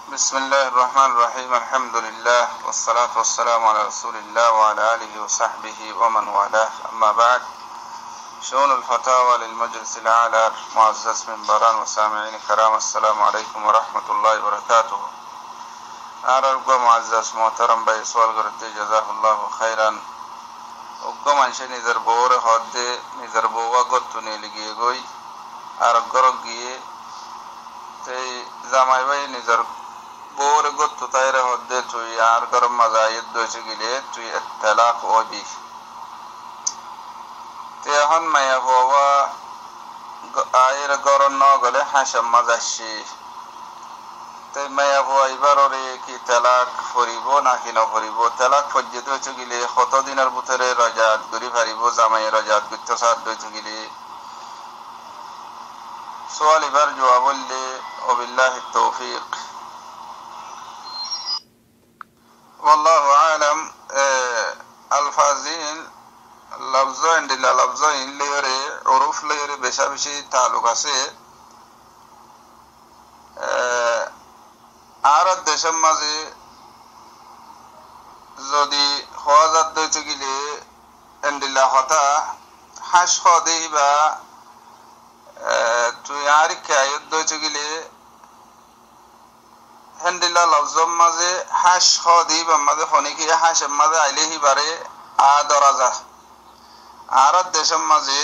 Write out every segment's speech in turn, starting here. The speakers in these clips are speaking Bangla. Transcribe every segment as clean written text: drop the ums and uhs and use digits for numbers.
বিসমিল্লাহির রহমানির রহিম আলহামদুলিল্লাহ ওয়াসসালাতু ওয়াসসালামু আলা রাসূলিল্লাহ ওয়া আলা আলিহি ওয়া সাহবিহি ওয়া মান ওয়ালাহ আম্মা বা'দ শুনুল ফাতাওয়া লিল মাজলিসিল আলা মুআজ্জাজ মিনবারান ওয়া সামিঈন কিরাম আসসালামু আলাইকুম ওয়া রাহমাতুল্লাহি ওয়া বারাকাতুহু আরগো মুআজ্জাজ মুহতারাম ভাই সওয়াল করতে জাযাকুল্লাহু খাইরান ওগো মানুষে নিজের বউর হদে নিজের বউয়া গতুনে লিগিয়ে গই আর গরগ গিয়ে তেই জামাই ভাই নিজের বউর গত্তু তাইরে হদে তুই আর গরম মাজায়দ দইছে গিলে তুই তালাক হবি তে এখন মায়া হওয়া আয়ের গরম ন গলে হাসাম মাজাসি তাই মায়া হওয়া এবার ওরে কি তালাক ফরিব নাকি ন ফরিব তালাক ফজ্জিত হইছে গিলে কতদিনের ভিতরে রজাত করি পারিব জামাই রজাত করতে সাথ দইছে গিলে সোয়াল এবার জবাব বললে ওবিল্লাহি তৌফিক ওয়াল্লাহু আলাম আলফাজিন লফজ ইনদিলা লফজ ইনলেরে উরুফ লেরে বেশা বেশি তালুক আছে আর দেশের মাঝে যদি হওয়াজাত দইতে গেলে ইনদিলা হতা হাস হদেই বা তুই আর কায়ত দইতে গেলে হেন্দিলা লফজম মাঝে হাস হদি বা মাঝে হনিকি হাস মাঝে আইলে হিবারে আ দরাজা আর দেশের মাঝে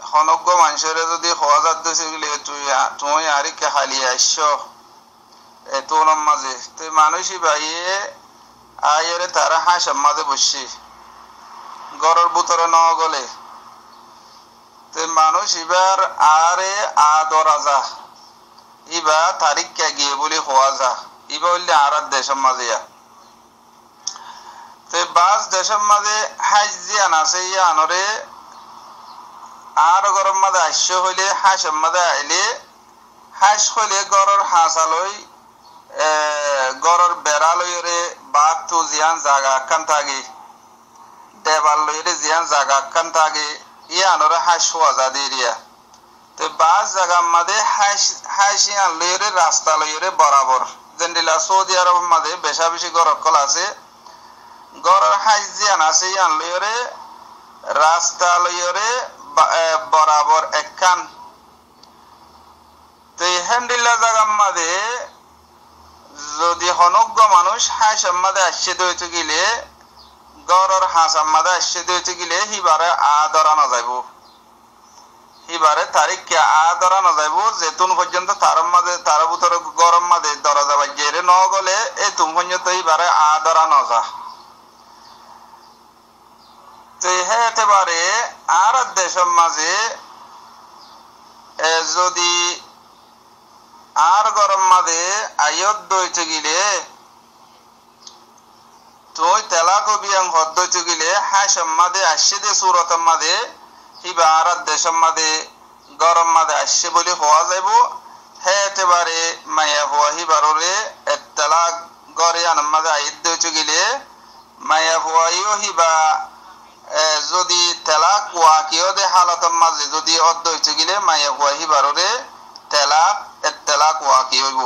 হনজ্ঞ মানুষের যদি হওয়াজাত দইতে গেলে তুই আর কে হালি আইস এতর মাঝে তুই মানুষই বাইয়ে আয়েরে তারা হাস মাঝে বসছি গড়ের ভিতরে ন গলে তুই মানুষ এবার আরে আ দরাজা ইবা তারিখ কে গিয়ে বলি হওয়া যা ইবা বললে আর দেশের মাঝে বাস দেশের মাঝে হাস যে আনাছে আনরে আর গরম মাঝে আইস হইলে হাসের মাঝে আইলে হাস হইলে গড়ের হাঁসালই গড়ের বেড়া লইরে বাঘ তো জিয়ান জাগা আকান থাকে দেবাল লইরে জিয়ান জাগা আকান থাকে আনরে হাস হওয়া যা দিয়ে তো বাস জায়গার মাঝে হাসিয়ান লইরে রাস্তা লইরে বরাবর যেন্ডিলা সৌদি আরব মাঝে বেশা বেশি গরকল আছে গড়ের হাস জিয়ান আছে ইয়ান লইরে রাস্তা লইরে বরাবর একখান তো হ্যান্ডিলা জায়গার মাঝে যদি হনজ্ঞ মানুষ হাসার মাঝে আসছে দইতে গেলে গড়ের হাসার মাঝে আসছে দইতে গেলে হিবারে আ ধরানো যাইব এবারে তারিখ কে আ ধরানো যাইব যেতুন পর্যন্ত তার মাঝে তার ভিতরে গরম মাঝে দরজা বাজিয়ে ন গলে এই তুম পর্যন্ত এবারে আ ধরানো যা তো হেতেবারে আর দেশের মাঝে যদি আর গরম মাঝে আয়ত দইতে গেলে তুই তেলাক বিয়াং হদ দইতে গেলে হাসম মাঝে আসছে দে সুরতের মাঝে হিবা আর দেশের মাঝে গরম মাঝে আসছে বলে হওয়া যাইব হেতেবারে মায়া হওয়া হিবারে তালাক গড়ে আনার মাঝে আইত দইতে গেলে মায়া হওয়াইও হিবা যদি তেলাক ওয়া কেউ দে হালতের মাঝে যদি অর্ধ হইতে গেলে মায়া হওয়া হিবারে তেলাক ওয়া কি হইব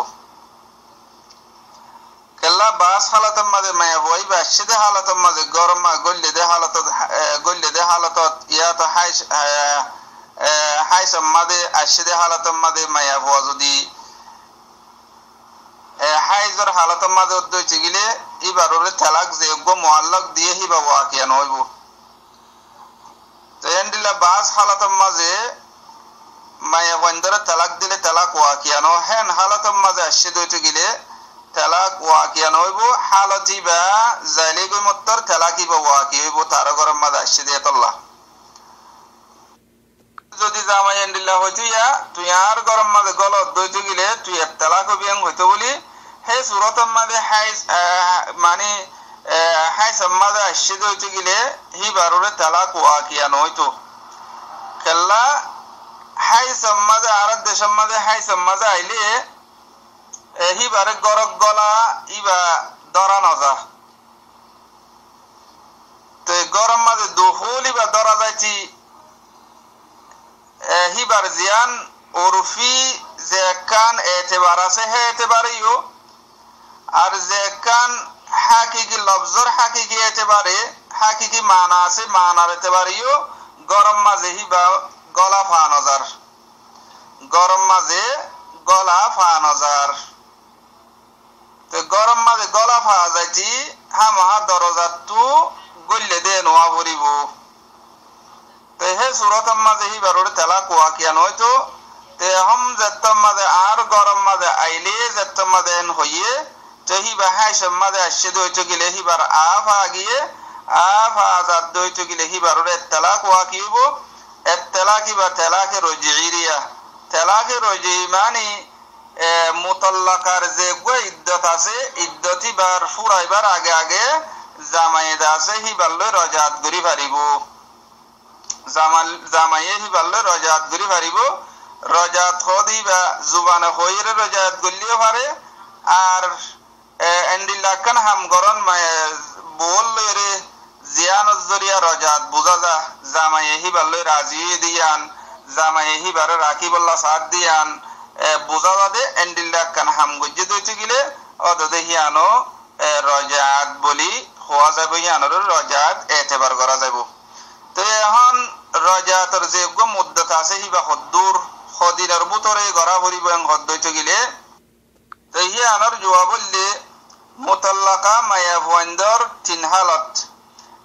কেল্লা বাস হালতের মাঝে মায়া হওয়াই বা আসছে দে হালতের মাঝে গরম গল্লে দে হালতত ইয়াত হাইসম মাঝে আসছে দে হালতের মাঝে মায়া হওয়া যদি হাইজর হালতের মাঝে অর্ধ হইতে গেলে এবারে তেলাক যে মোয়াল্লাক দিয়ে হিবা ওয়া কিয়ান হইব তো এন্ডিলা বাস হালতের মাঝে মায়া বন্দরে তালাক দিলে তালাক ওয়া কিয়ানো হেন হালতের মাঝে আসছে দইতে গেলে তালাক ওয়া কিয়ান হইব হালতি বা জাইলে গই মত্তর তালাকি বা ওয়া কি হইব তার গরম মাঝে আসছে দিয়ে তল্লা যদি জামাই এন্ডিলা হইতে তুই আর গরম মাঝে গলত দইতে গেলে তুই তালাক বিয়াং হইতে বলি হে সুরতের মাঝে মানে হাইসের মাঝে আসছে দইতে গেলে হিবারে তালাক ওয়া কিয়ান হইতো খেলা হাইসের মাঝে আর দেশের মাঝে হাইসের মাঝে আইলে হিবারে গরক গলা ইবা ধরা নজা তো গরম মাঝে দুহুল ইবা ধরা যাইছি হিবার জিয়ান উরফি যে কান এতেবার আছে হে এতেবারেও আর যে কান হাকিকি লফজর হাকিকি এতেবারে হাকিকি মানা আছে মানার এতেবারেও গরম মাঝে হিবা গলা ফানজার গরম মাঝে গলা ফানজার তো গরম মাঝে গলা ফা যাইতি হামা দরজাতু গল্লে দে নোয়া ভরিব তো হে সুরতম মাঝে হিবারোর তেলা কোয়া কিয়া নয়তো তে হম যেতম মাঝে আর গরম মাঝে আইলে যেতম মাঝে হইয়ে তো হিবা হাইসম মাঝে আসছে দইতো গিলে হিবার আফা গিয়ে আফা জাত দইতো গিলে হিবারোর তেলা কোয়া কিব তেলা কিবা তেলাকে রজিরিয়া তেলাকে রজি মানে মুতাল্লাকার যে ইদ্দত আছে ইদ্দতি বার ফুরাইবার আগে আগে জামাইদা আছে হিবাল্লই রজাত গরি পারিব জামাইয়ে হিবাল্লই রজাত গরি পারিব রজাত হদি বা জুবানে হইরে রজাত গলিও পারে আর এন্ডিলাকান হামগরন বল লইরে জিয়ানজ জরিয়া রজাত বুঝা যা জামাইয়ে হিবাল্লই রাজি দিয়ান জামাইয়ে হিবারে রাকিবুল্লাহ সাদ দিয়ান বুঝা যাবে এন্ডিলাকান হাম গজ্জে দইতে গিলে অদদে হিয়ানো রজাত বলি হওয়া যাবে হিয়ানোর রজাত এতেবার করা যাব তো এখন রজাতর যে মুদ্দত আছে হিবা হদ্দুর হদিনের বুতরে গড়া ভরিব হদ্দইতে গিলে তো হিয়ানোর জোয়া বললে মুতাল্লাকা মায়া ভুয়াইন্দর তিন হালত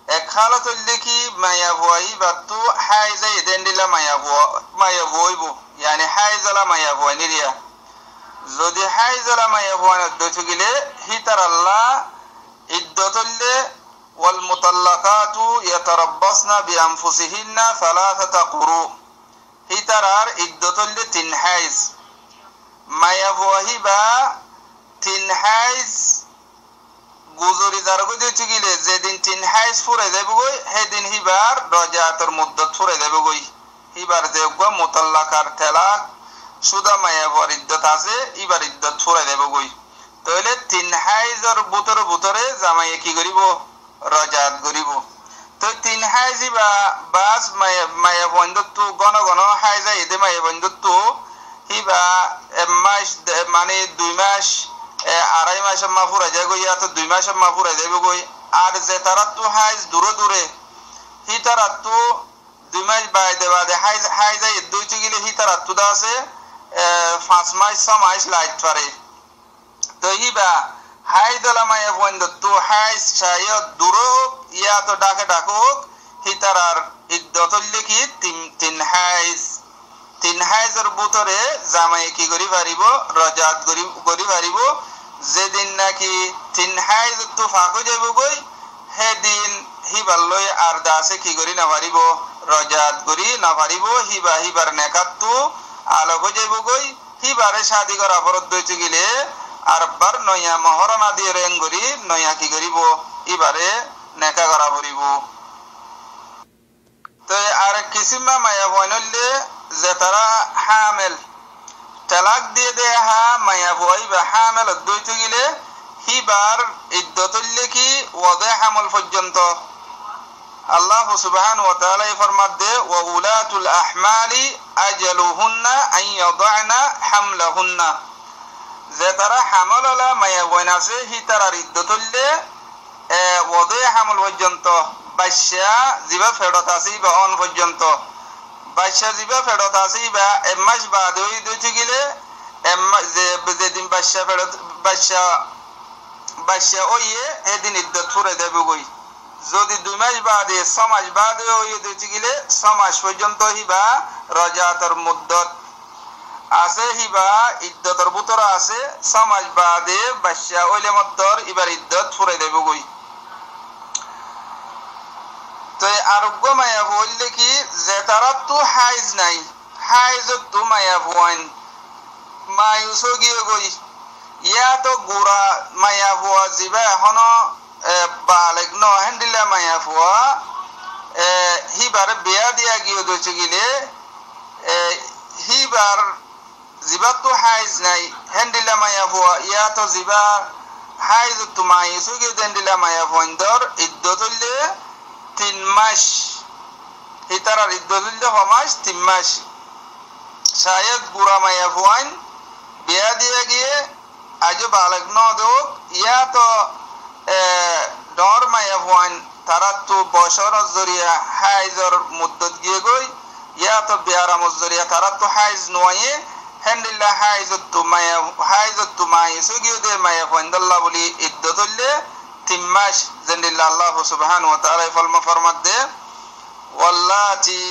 এক হালত হইলে কি মায়া ভুয়াই বাতু হাইজা এদেন্ডিলা মায়া ভুয়াইব yani হাইজালা মায়া ভুয়াই নিরিয়া যদি হাইজালা মায়া ভুয়াই দইতে গিলে হিতার আল্লাহ ইদ্দত হইলে ওয়াল মুতাল্লাকাতু ইয়াতারাব্বাসনা বিআনফুসিহিন্না সালাসাতা কুরু হিতারার ইদ্দত হইলে তিন হাইজ মায়া ভুয়াই বা তিন হাইজ গুজরি জারগো দিতে গিলে যেদিন তিন হাইজ ফুরে যাবগই সেদিন হিবার রজাতর মুদ্দত ফুরে যাবগই হিবার দেবগো মুতাল্লাকার তেলাক সুদা মায়া ভর ইদ্দত আছে ইবার ইদ্দত ফুরে যাবগই তাহলে তিন হাইজর বুতরে জামাইয়ে কি করিব রজাত করিব তো তিন হাইজি বা বাস মায়া বন্ধত্ব গণ গণ হাইজা এদে মায়া বন্ধত্ব হিবা মাস মানে 2 মাস আড়াই মাস মা ফুরা যায় গই তো 2 মাস মা ফুরা যাবে গই আর যে তারা তো হাইজ দূরে হি তারা তো 2 মাস বাইদে বাদে হাইজা দুইটি গিলে হি তারা তো আছে 5 মাস 6 মাস লাইট পারে তো হিবা হাইদলা মায়া বন্ধত্ব হাইজ চাই দূর ইয়া তো ডাকে হি তারার ইদ্দত হইলে কি তিন হাইজর বুতরে জামাই কি করি পারিব রজাত করি পারিব যেদিন নাকি তিন হাইজ তো ফাঁক যাব গই সেদিন হিবাল্লই আর দাসে কি করি না পারিব রজাত করি না পারিব হিবার নেকাতু আলোক হয়ে যাব গই হিবারে শাদি করা ফরত দইতে গিলে আর বার নয়া মহরনা দিয়ে রেং করি নয়া কি করিব ইবারে নেকা করা পড়িব তো আর কিসিমা মায়া বইনলে যে তারা হামেল তালাক দিয়ে দেয় হা মায়া বই বা হামেল দইতে গিলে হিবার ইদ্দতুল্লে কি ওয়াদে হামল পর্যন্ত আল্লাহ সুবহানাহু ওয়া তাআলা ফরমাত দে ওয়া উলাতুল আহমালি আজালুহুন্না আন ইয়াদা'না হামলাহুন্না যে তারা হামল আলা মায়া বইন আছে হি তারার ইদ্দতুল্লে ওয়াদে হামল পর্যন্ত বাচ্চা জিবা ফেরত আছে বা অন পর্যন্ত বাচ্চা জিবা ফেরত আছে বা এক মাস বাদ হই দইতে গিলে যেদিন বাচ্চা ওইয়ে এদিন ইদ্দত ফুরে দেবে গই যদি 2 মাস বাদে 6 মাস বাদে হইয়ে দইতে গিলে 6 মাস পর্যন্ত হিবা রজাতর মুদ্দত আছে হিবা ইদ্দতর বুতর আছে 6 মাস বাদে বাচ্চা ওইলে মত্তর এবার ইদ্দত ফুরে দেবে গই তো আরোগ্য মায়া বললে কি যে তারা তো হাইজ নাই হাইজ তো মায়া ভুয়ান মায়ুস গিয়ে গই ইয়া তো গোড়া মায়া ভুয়া জিবা এখনো বালেক ন হ্যান্ডিলা মায়া ভুয়া হিবার বেয়া দিয়া গিয়ে দইছে গিলে হিবার জিবা তো হাইজ নাই হ্যান্ডিলা মায়া ভুয়া ইয়া তো জিবা হাইজ তো মায়ুস গিয়ে হ্যান্ডিলা মায়া ভুয়ান্দর ইদ্দতুল্লে 3 মাস হিতারার ইদ্দতুল্লে হমাস 3 মাস শায়দ বুড়া মায়া ফুয়াইন বিয়া দিয়ে গিয়ে আজও বালক নদক ইয়া তো ডর মায়া ফুয়াইন তারা তো বছর জরিয়া হাইজর মুদ্দত গিয়ে গই ইয়া তো বিয়ারামত জরিয়া তারা তো হাইজ নোয়ে হেন্ডিল্লা হাইজত তো মাই সুগিয়ে দে মায়া ফুয়াইন দল্লা বলি ইদ্দত হইলে 3 মাস জেন্ডিল্লা আল্লাহ সুবহানাহু ওয়া তাআলা ফরমাত দে ওয়াল্লাতি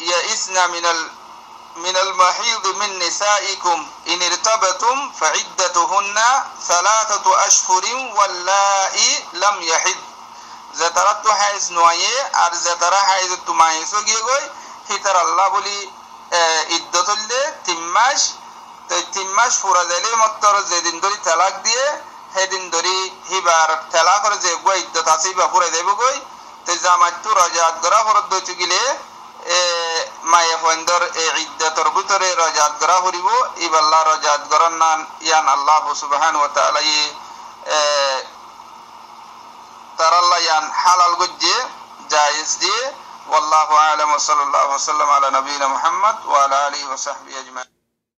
ইয়াইসনা من المحيض من نسائكم إن ارتبتم فعدتهن 3 أشهر واللائي لم يحض زترت حيز نويه আর زترا حيز তুমাইসো গিয়ে গই হিতার আল্লাহ বলি ইদ্দত হলে 3 মাস তো 3 মাস পুরা দিলে মাত্র যেদিন ধরে তালাক দিয়ে সেদিন ধরে হিবার তালাক করে যে গই ইদ্দত আছে বা পুরা দেব গই তো জামাতু রাজাত গরা ফরদ দইতে গিলে মায়ে ফন্দর ইদ্দাতর ভিতরে রাজাত গরা হরিব ইবাল্লাহ রাজাত গরার নাম ইয়ান আল্লাহ সুবহানাহু ওয়া তাআলা তারাল্লাহ ইয়ান হালাল গজ্জে জায়েজ দিয়ে ওয়াল্লাহু আ'লাম ওয়া সাল্লাল্লাহু ওয়া সাল্লাম আলা নবিয়িনা মুহাম্মদ ওয়া আলা আলিহি ওয়া সাহবিহি আজমাইন।